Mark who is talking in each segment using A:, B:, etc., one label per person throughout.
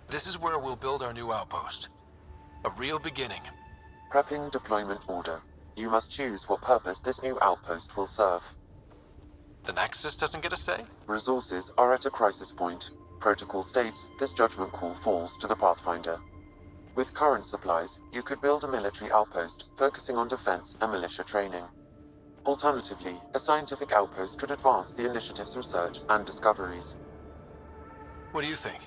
A: This is where we'll build our new outpost. A real beginning.
B: Prepping deployment order. You must choose what purpose this new outpost will serve.
A: The Nexus doesn't get a say?
B: Resources are at a crisis point. Protocol states this judgment call falls to the Pathfinder. With current supplies, you could build a military outpost focusing on defense and militia training. Alternatively, a scientific outpost could advance the initiative's research and discoveries.
A: What do you think?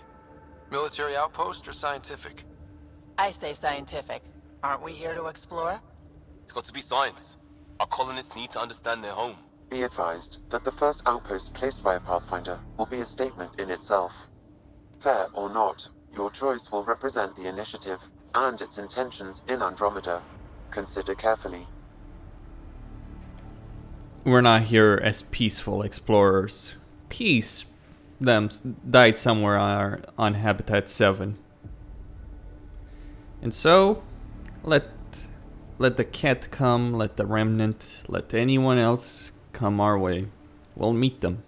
A: Military outpost or scientific?
C: I say scientific. Aren't we here to explore?
D: It's got to be science. Our colonists need to understand their home.
B: Be advised that the first outpost placed by a Pathfinder will be a statement in itself. Fair or not, your choice will represent the initiative and its intentions in Andromeda. Consider carefully.
E: We're not here as peaceful explorers. Peace them died somewhere on Habitat 7. And so, let the cat come, let the remnant, let anyone else come our way. We'll meet them.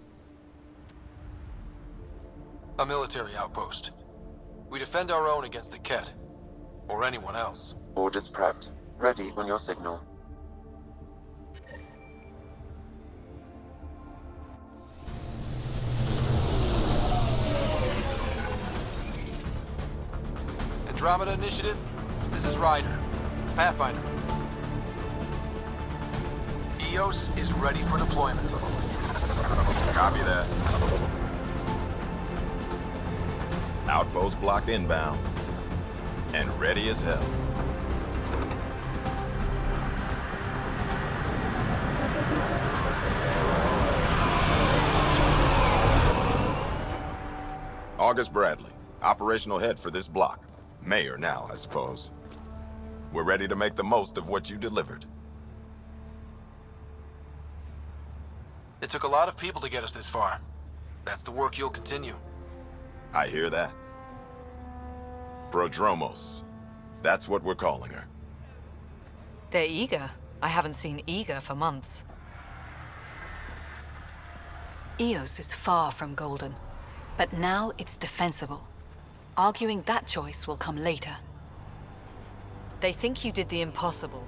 A: A military outpost. We defend our own against the Ket. Or anyone else.
B: Orders prepped. Ready on your signal.
A: Andromeda Initiative, this is Ryder. Pathfinder. EOS is ready for deployment.
F: Copy that. Outpost blocked inbound. And ready as hell. August Bradley, operational head for this block. Mayor now, I suppose. We're ready to make the most of what you delivered.
A: It took a lot of people to get us this far. That's the work you'll continue.
F: I hear that. Prodromos. That's what we're calling her.
G: They're eager. I haven't seen eager for months. EOS is far from golden, but now it's defensible. Arguing that choice will come later. They think you did the impossible.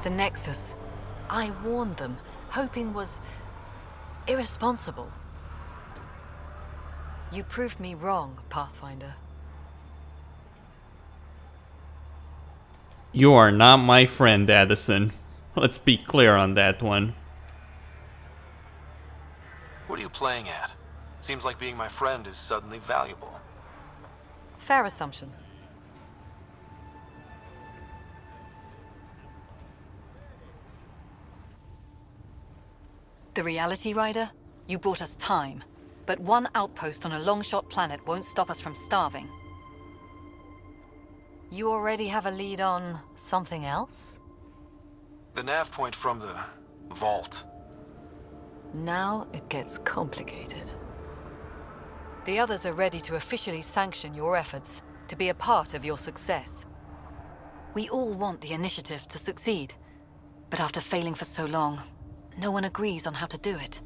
G: The Nexus. I warned them, hoping was irresponsible. You proved me wrong, Pathfinder.
E: You are not my friend, Addison. Let's be clear on that one.
A: What are you playing at? Seems like being my friend is suddenly valuable.
G: Fair assumption. The reality, Rider? You brought us time. But one outpost on a long-shot planet won't stop us from starving. You already have a lead on something else?
A: The nav point from the vault.
G: Now it gets complicated. The others are ready to officially sanction your efforts, to be a part of your success. We all want the initiative to succeed, but after failing for so long, no one agrees on how to do it.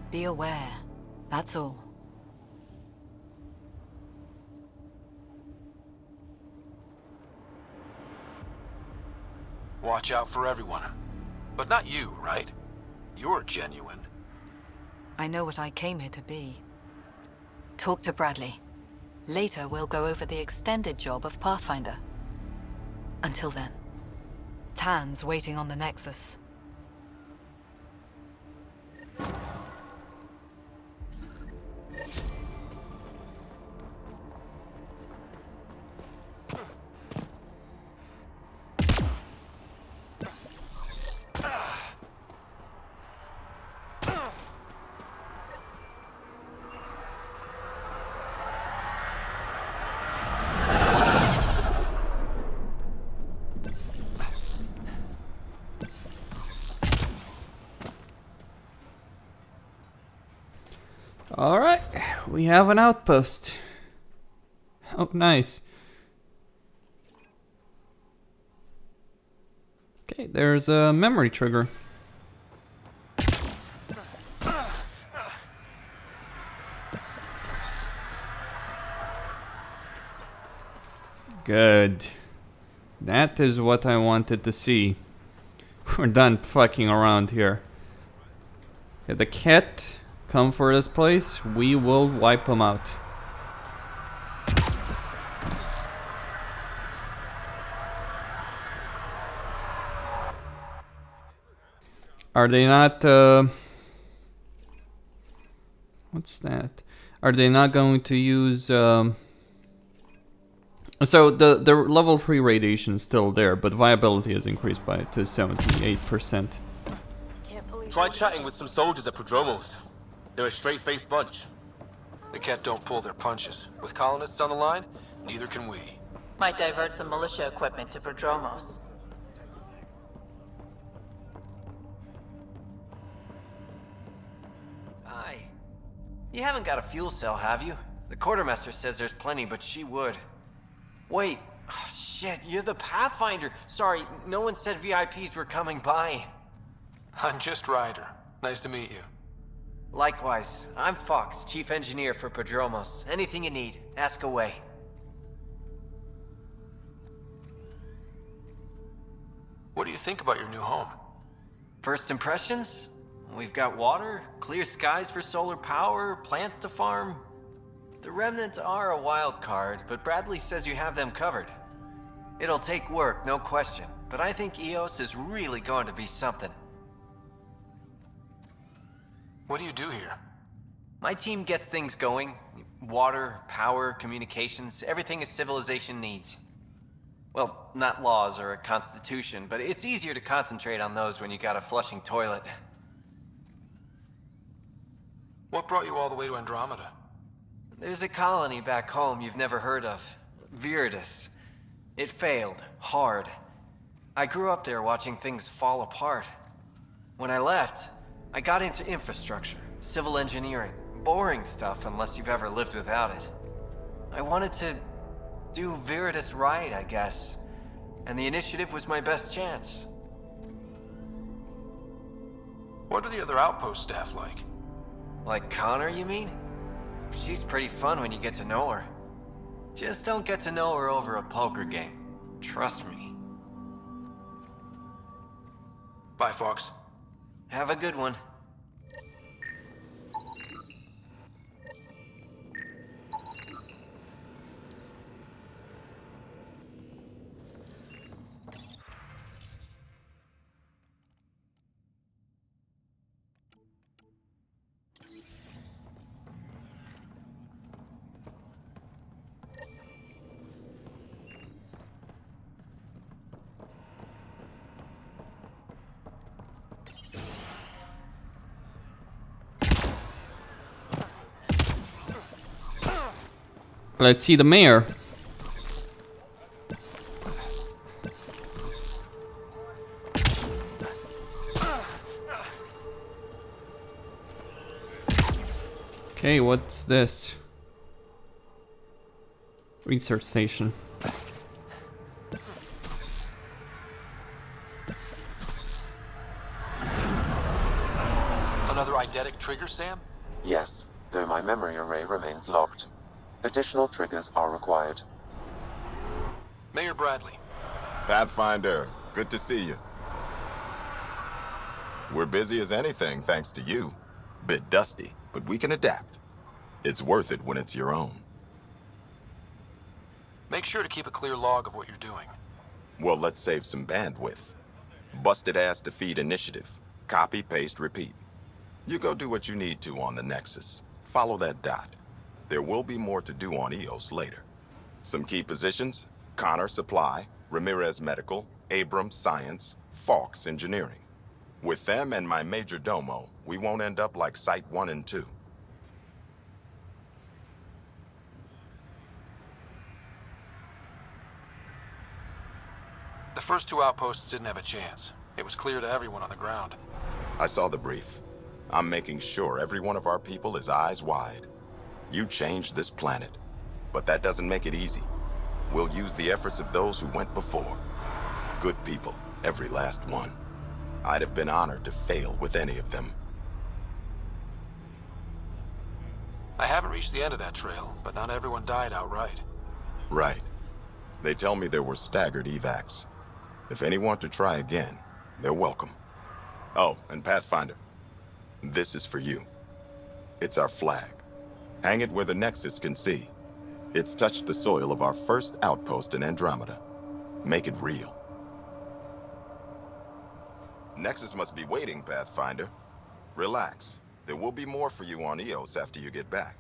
G: Be aware, that's all.
A: Watch out for everyone. But not you, right? You're genuine.
G: I know what I came here to be. Talk to Bradley. Later, we'll go over the extended job of Pathfinder. Until then, Tan's waiting on the Nexus.
E: Alright, we have an outpost. Oh, nice. Okay, there's a memory trigger. Good. That is what I wanted to see. We're done fucking around here. If the cat come for this place, we will wipe them out. Are they not, what's that? Are they not going to use, so the level 3 radiation is still there, but viability has increased by to 78%.
D: Try chatting with some soldiers at Prodromos. They're a straight-faced bunch.
A: The Ket don't pull their punches. With colonists on the line, neither can we.
C: Might divert some militia equipment to Prodromos.
H: Hi. You haven't got a fuel cell, have you? The quartermaster says there's plenty, but she would. Wait. Oh, shit, you're the Pathfinder. Sorry, no one said VIPs were coming by.
A: I'm just Ryder. Nice to meet you.
H: Likewise. I'm Fox, chief engineer for Prodromos. Anything you need, ask away.
A: What do you think about your new home?
H: First impressions? We've got water, clear skies for solar power, plants to farm. The remnants are a wild card, but Bradley says you have them covered. It'll take work, no question, but I think EOS is really going to be something.
A: What do you do here?
H: My team gets things going. Water, power, communications, everything a civilization needs. Well, not laws or a constitution, but it's easier to concentrate on those when you got a flushing toilet.
A: What brought you all the way to Andromeda?
H: There's a colony back home you've never heard of. Viridis. It failed. Hard. I grew up there watching things fall apart. When I left, I got into infrastructure, civil engineering. Boring stuff unless you've ever lived without it. I wanted to do Viridis right, I guess. And the initiative was my best chance.
A: What are the other Outpost staff like?
H: Like Connor, you mean? She's pretty fun when you get to know her. Just don't get to know her over a poker game. Trust me.
A: Bye, Fox.
H: Have a good one.
E: Let's see the mayor. Okay, what's this? Research station.
A: Another eidetic trigger, Sam?
B: Yes, though my memory array remains locked. Additional triggers are required.
A: Mayor Bradley.
F: Pathfinder, good to see you. We're busy as anything thanks to you. Bit dusty, but we can adapt. It's worth it when it's your own.
A: Make sure to keep a clear log of what you're doing.
F: Well, let's save some bandwidth. Busted ass defeat initiative. Copy, paste, repeat. You go do what you need to on the Nexus. Follow that dot. There will be more to do on EOS later. Some key positions: Connor Supply, Ramirez Medical, Abrams Science, Fawkes Engineering. With them and my major domo, we won't end up like Site 1 and 2.
A: The first two outposts didn't have a chance. It was clear to everyone on the ground.
F: I saw the brief. I'm making sure every one of our people is eyes wide. You changed this planet, but that doesn't make it easy. We'll use the efforts of those who went before. Good people, every last one. I'd have been honored to fail with any of them.
A: I haven't reached the end of that trail, but not everyone died outright.
F: Right. They tell me there were staggered evacs. If any want to try again, they're welcome. Oh, and Pathfinder, this is for you. It's our flag. Hang it where the Nexus can see. It's touched the soil of our first outpost in Andromeda. Make it real. Nexus must be waiting, Pathfinder. Relax. There will be more for you on Eos after you get back.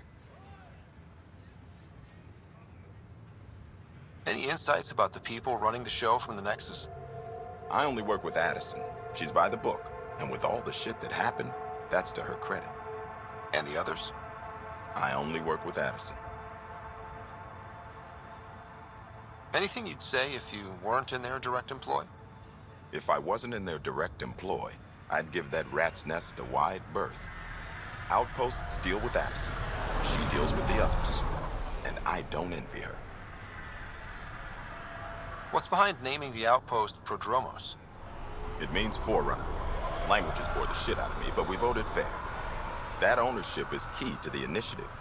A: Any insights about the people running the show from the Nexus?
F: I only work with Addison. She's by the book. And with all the shit that happened, that's to her credit.
A: And the others?
F: I only work with Addison.
A: Anything you'd say if you weren't in their direct employ?
F: If I wasn't in their direct employ, I'd give that rat's nest a wide berth. Outposts deal with Addison. She deals with the others. And I don't envy her.
A: What's behind naming the outpost Prodromos?
F: It means forerunner. Languages bore the shit out of me, but we voted fair. That ownership is key to the initiative.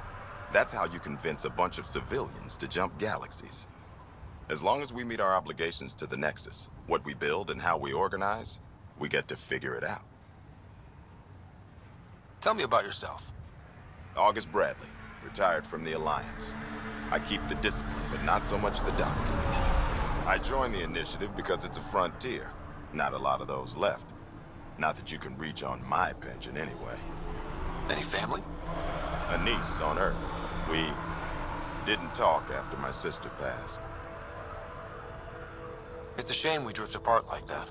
F: That's how you convince a bunch of civilians to jump galaxies. As long as we meet our obligations to the Nexus, what we build and how we organize, we get to figure it out.
A: Tell me about yourself.
F: August Bradley, retired from the Alliance. I keep the discipline, but not so much the doctrine. I joined the initiative because it's a frontier. Not a lot of those left. Not that you can reach on my pension anyway.
A: Any family?
F: A niece on Earth. We didn't talk after my sister passed.
A: It's a shame we drift apart like that.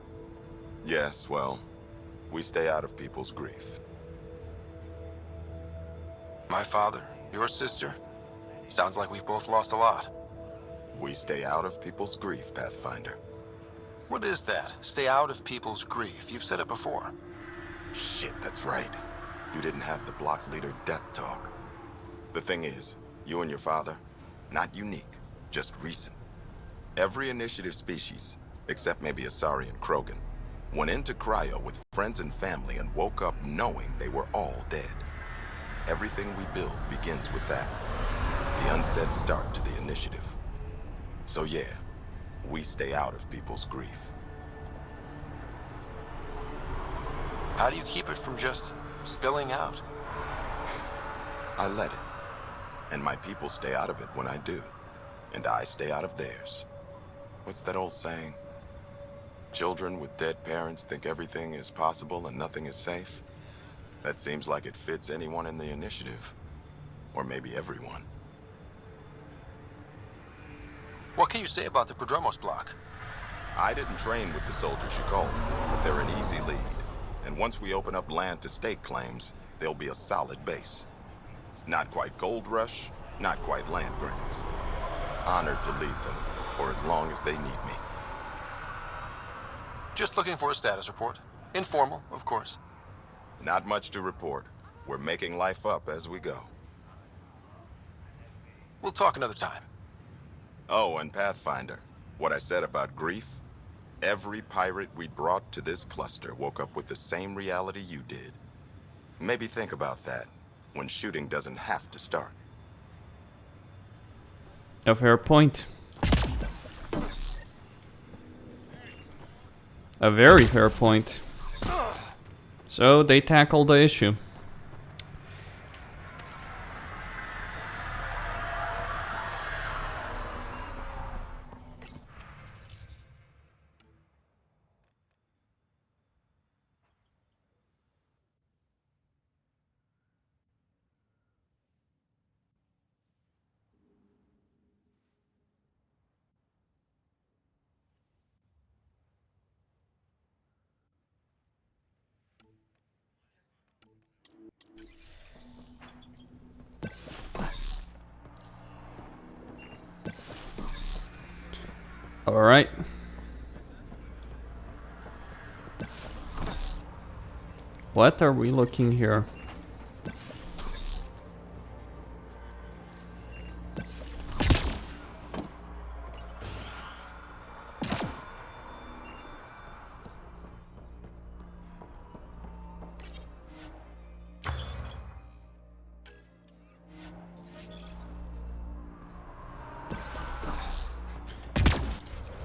F: Yes, well, we stay out of people's grief.
A: My father, your sister. Sounds like we've both lost a lot.
F: We stay out of people's grief, Pathfinder.
A: What is that? Stay out of people's grief. You've said it before.
F: Shit, that's right. You didn't have the block leader death talk. The thing is, you and your father, not unique, just recent. Every initiative species, except maybe Asari and Krogan, went into cryo with friends and family and woke up knowing they were all dead. Everything we build begins with that. The unsaid start to the initiative. So yeah, we stay out of people's grief.
A: How do you keep it from just spilling out?
F: I let it. And my people stay out of it when I do. And I stay out of theirs. What's that old saying? Children with dead parents think everything is possible and nothing is safe? That seems like it fits anyone in the initiative. Or maybe everyone.
A: What can you say about the Prodromos block?
F: I didn't train with the soldiers you called for, but they're an easy lead. And once we open up land to stake claims, they'll be a solid base. Not quite gold rush, not quite land grants. Honored to lead them for as long as they need me.
A: Just looking for a status report. Informal, of course.
F: Not much to report. We're making life up as we go.
A: We'll talk another time.
F: Oh, and Pathfinder, what I said about grief, every pirate we brought to this cluster woke up with the same reality you did. Maybe think about that when shooting doesn't have to start.
E: A fair point. A very fair point. So they tackled the issue. All right. What are we looking here?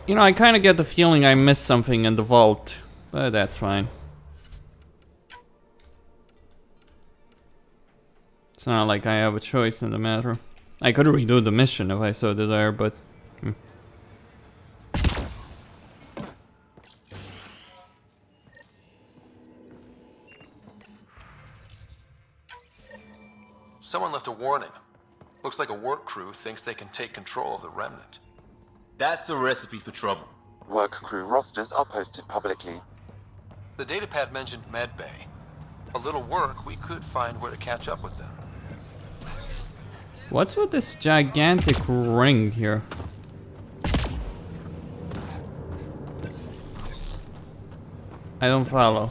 E: You know, I kind of get the feeling I missed something in the vault, but that's fine. It's not like I have a choice in the matter. I could redo the mission if I so desire, but...
A: Someone left a warning. Looks like a work crew thinks they can take control of the remnant.
D: That's a recipe for trouble.
B: Work crew rosters are posted publicly.
A: The datapad mentioned medbay. A little work, we could find where to catch up with them.
E: What's with this gigantic ring here? I don't follow.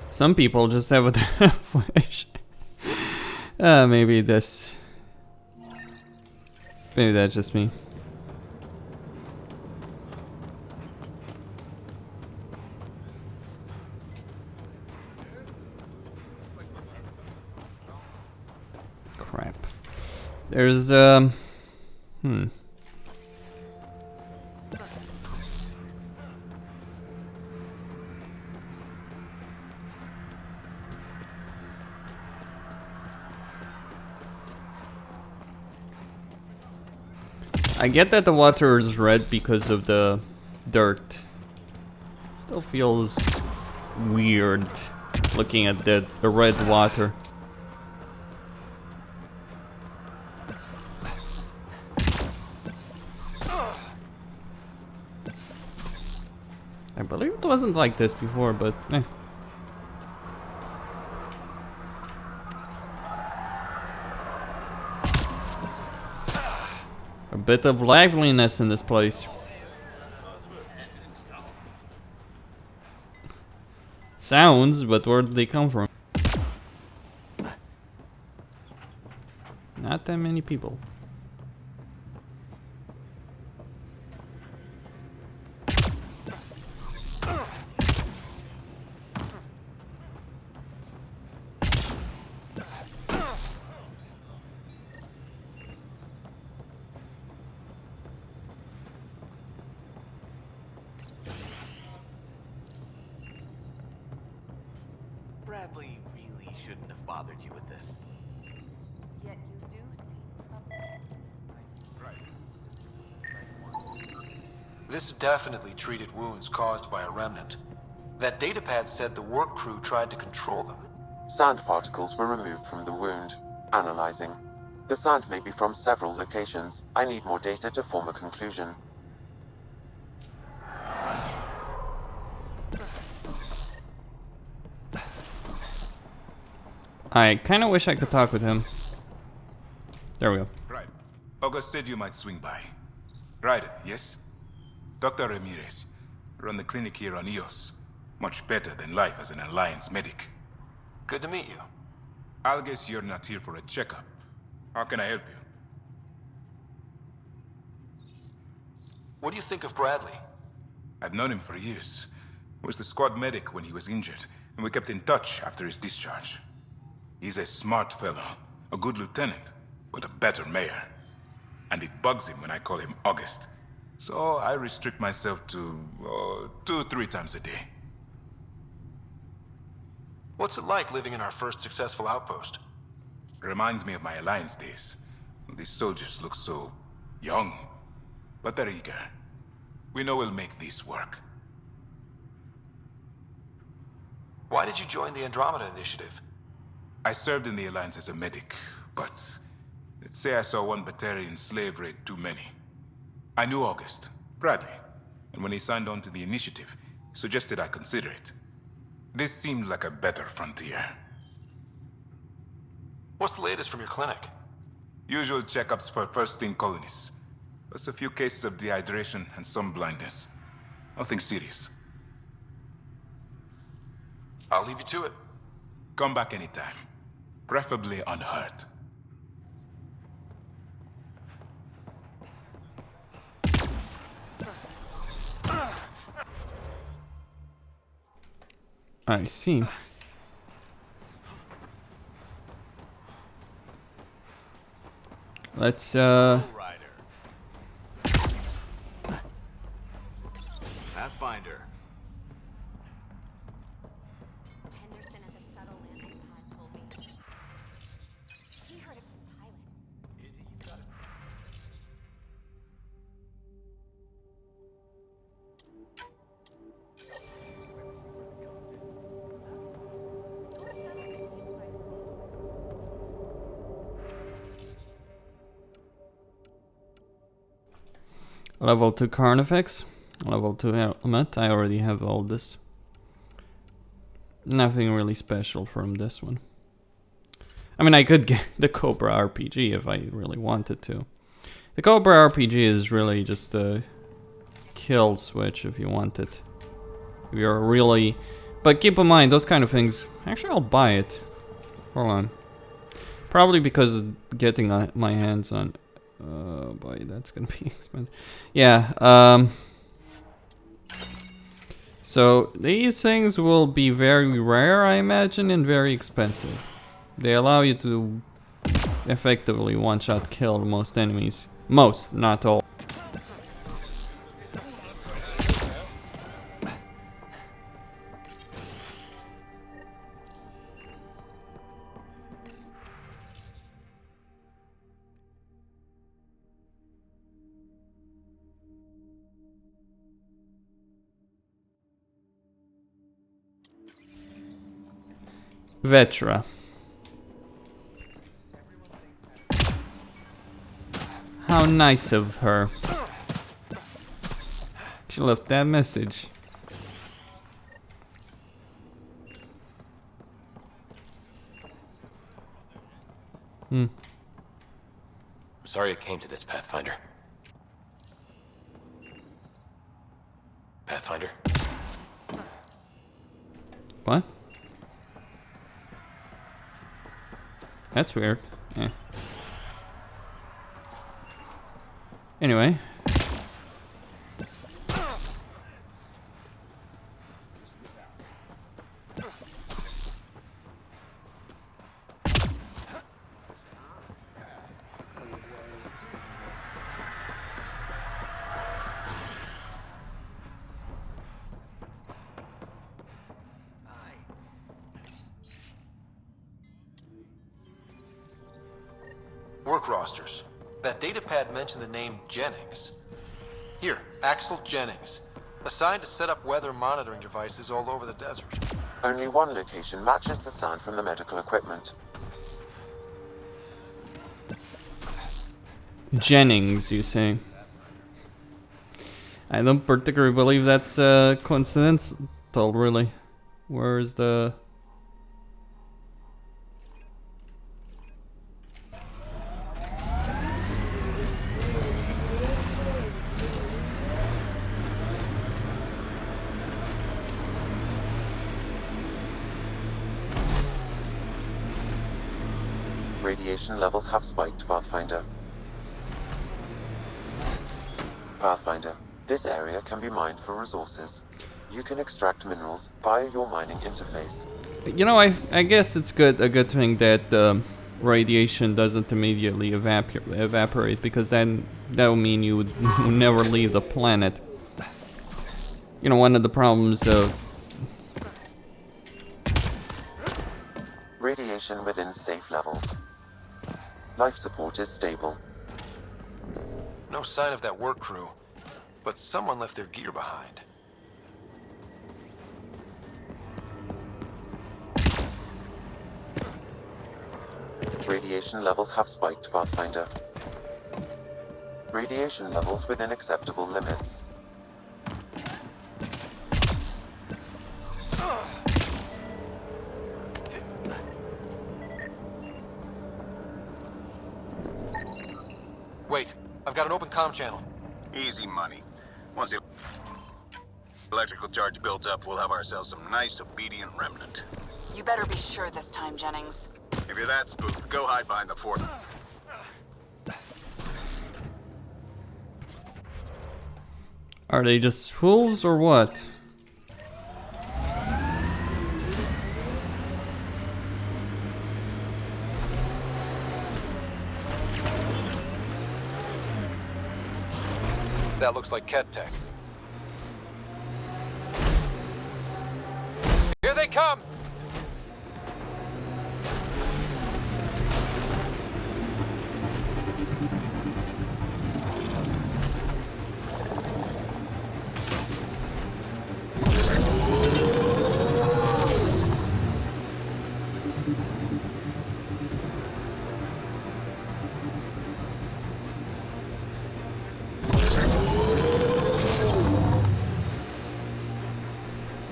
E: Some people just have a death wish. Maybe that's just me. Crap. There's I get that the water is red because of the dirt. Still feels weird looking at the red water. I believe it wasn't like this before, but eh. A bit of liveliness in this place. Sounds, but where did they come from? Not that many people.
I: Bradley really shouldn't have bothered you with this.
J: Yet you do seem troubled.
A: This definitely treated wounds caused by a remnant. That datapad said the work crew tried to control them.
B: Sand particles were removed from the wound. Analyzing. The sand may be from several locations. I need more data to form a conclusion.
E: I kind of wish I could talk with him. There we go.
K: Right. August said you might swing by. Ryder, yes? Dr. Ramirez. Run the clinic here on EOS. Much better than life as an Alliance medic.
A: Good to meet you.
K: I'll guess you're not here for a checkup. How can I help you?
A: What do you think of Bradley?
K: I've known him for years. He was the squad medic when he was injured, and we kept in touch after his discharge. He's a smart fellow, a good lieutenant, but a better mayor. And it bugs him when I call him August. So I restrict myself to 2-3 times a day.
A: What's it like living in our first successful outpost?
K: Reminds me of my Alliance days. These soldiers look so young, but they're eager. We know we'll make this work.
A: Why did you join the Andromeda initiative?
K: I served in the Alliance as a medic, but let's say I saw one Batarian slave raid too many. I knew August, Bradley, and when he signed on to the initiative, he suggested I consider it. This seemed like a better frontier.
A: What's the latest from your clinic?
K: Usual checkups for first-in colonists. Plus a few cases of dehydration and some blindness. Nothing serious.
A: I'll leave you to it.
K: Come back anytime. Preferably unhurt.
E: I see. Let's
I: Pathfinder.
J: Henderson at the shuttle landing pad told me. He heard it from the pilot.
I: Izzy, you got it.
E: level 2 Carnifex, level 2 helmet. I already have all this. Nothing really special from this one. I mean, I could get the Cobra RPG if I really wanted to. The Cobra RPG is really just a kill switch if you want it. If you're really... But keep in mind, those kind of things... Actually, I'll buy it. Hold on. Probably because getting my hands on... boy, that's gonna be expensive. Yeah, so these things will be very rare, I imagine, and very expensive. They allow you to effectively one-shot kill most enemies. Most, not all. Vetra. How nice of her. She left that message.
D: I'm sorry it came to this, Pathfinder. Pathfinder?
E: What? That's weird. Yeah. Anyway.
A: Work rosters. That datapad mentioned the name Jennings. Here, Axel Jennings. Assigned to set up weather monitoring devices all over the desert.
B: Only one location matches the sound from the medical equipment.
E: Jennings, you say? I don't particularly believe that's a coincidence, really. Where's the...
B: Radiation levels have spiked, Pathfinder. Pathfinder, this area can be mined for resources. You can extract minerals via your mining interface.
E: You know, I guess it's a good thing that radiation doesn't immediately evaporate, because then that would mean you would never leave the planet. You know, one of the problems of...
B: Radiation within safe levels. Life support is stable.
A: No sign of that work crew, but someone left their gear behind.
B: Radiation levels have spiked, Pathfinder. Radiation levels within acceptable limits.
A: Wait, I've got an open comm channel.
F: Easy money. Once the electrical charge builds up, we'll have ourselves some nice, obedient remnant.
C: You better be sure this time, Jennings.
F: If you're that spooked, go hide behind the fort.
E: Are they just fools or what?
A: that looks like Ket tech. Here they come!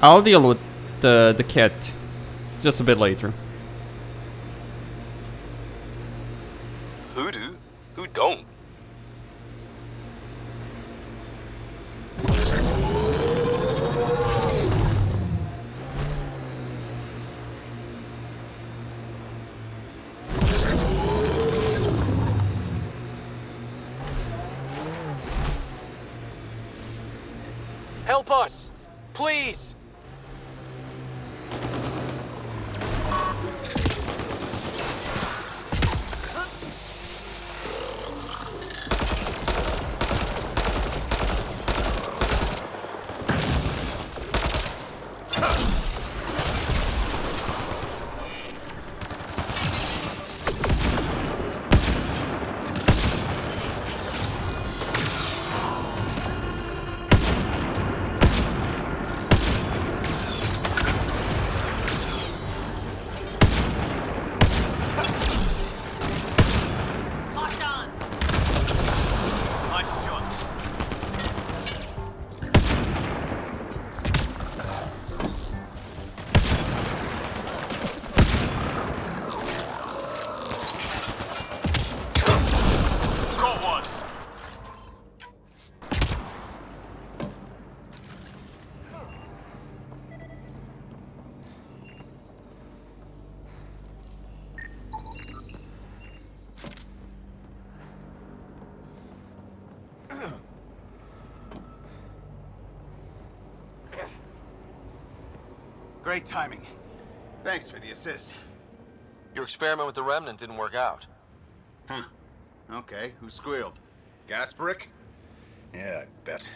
E: I'll deal with the cat just a bit later.
D: Who do? Who don't?
A: Help us! Please!
I: Great timing. Thanks for the assist.
A: Your experiment with the Remnant didn't work out.
I: Huh. Okay, who squealed? Gasparic? Yeah, I bet.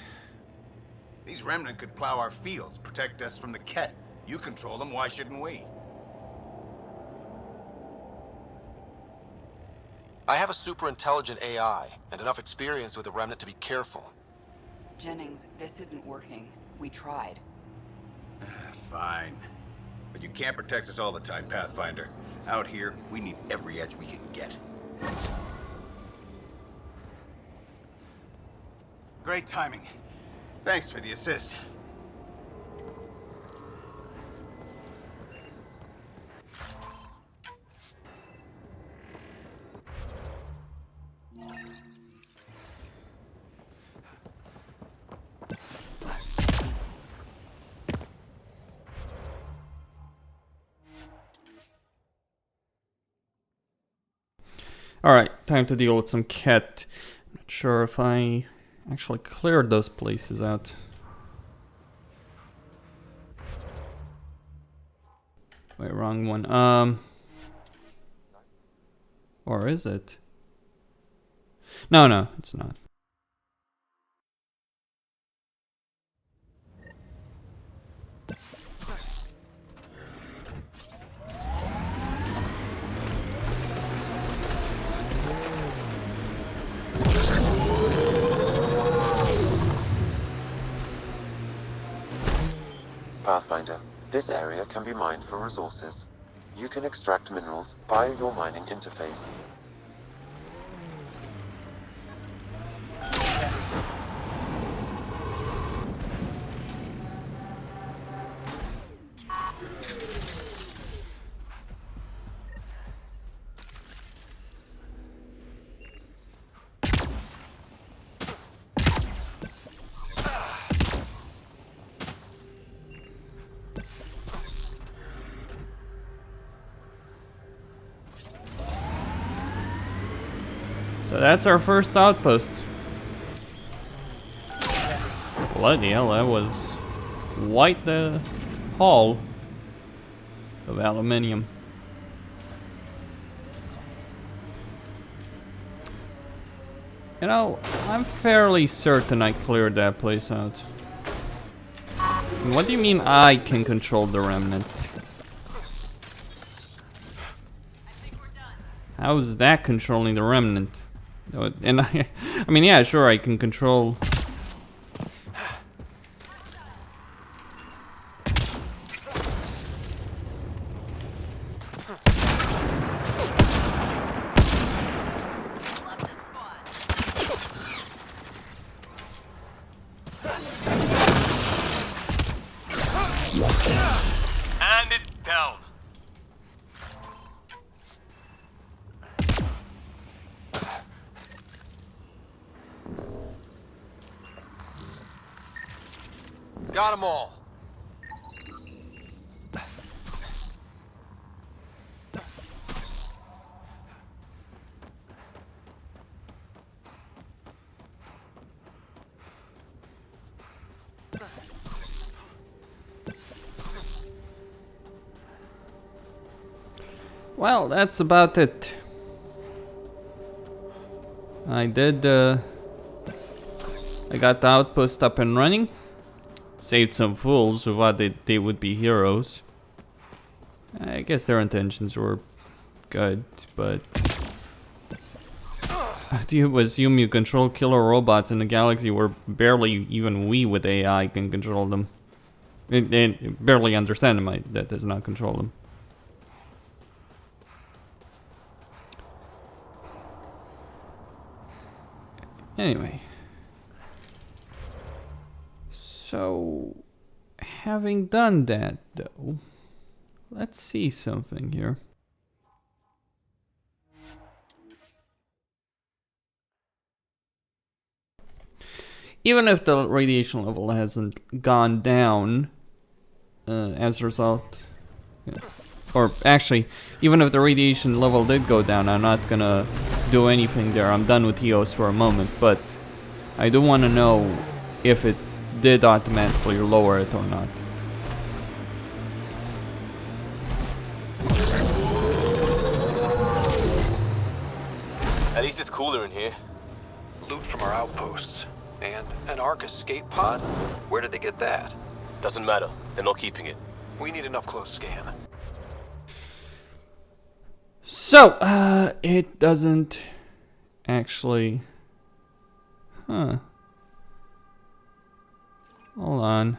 I: These Remnant could plow our fields, protect us from the Ket. You control them, why shouldn't we?
A: I have a super intelligent AI and enough experience with the Remnant to be careful.
L: Jennings, this isn't working. We tried.
I: Fine. But you can't protect us all the time, Pathfinder. Out here, we need every edge we can get. Great timing. Thanks for the assist.
E: Alright, time to deal with some cat. Not sure if I actually cleared those places out. Wait, wrong one. Or is it? No, it's not.
B: Pathfinder, this area can be mined for resources. You can extract minerals via your mining interface.
E: So that's our first outpost. Bloody hell, that was quite the haul of aluminium. You know, I'm fairly certain I cleared that place out. And what do you mean I can control the remnant? How is that controlling the remnant? And I mean, yeah, sure, I can control.
D: And it's down.
A: Got them all.
E: Well, that's about it. I got the outpost up and running. Saved some fools who thought they would be heroes. I guess their intentions were good, but... Do you assume you control killer robots in a galaxy where barely even we with AI can control them? And barely understand them, that does not control them. Anyway. So, having done that, though, let's see something here. Even if the radiation level hasn't gone down as a result, or actually, even if the radiation level did go down, I'm not gonna do anything there. I'm done with EOS for a moment, but I do want to know if it did automatically lower it or not.
D: At least it's cooler in here.
A: Loot from our outposts. And an Ark escape pod? Where did they get that?
D: Doesn't matter. They're not keeping it.
A: We need an up-close scan.
E: So, it doesn't actually... Huh. Hold on.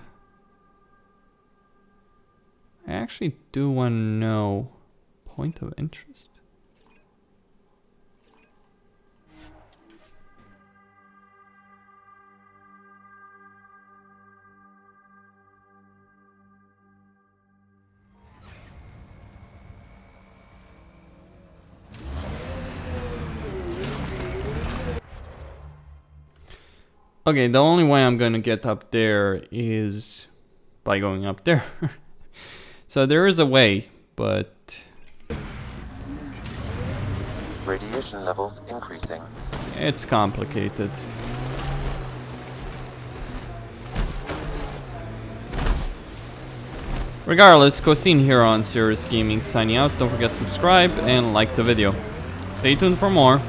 E: I actually do want to know point of interest. Okay, the only way I'm gonna get up there is by going up there. So there is a way, but...
B: Radiation levels increasing.
E: It's complicated. Regardless, Costin here on Serious Gaming signing out. Don't forget to subscribe and like the video. Stay tuned for more.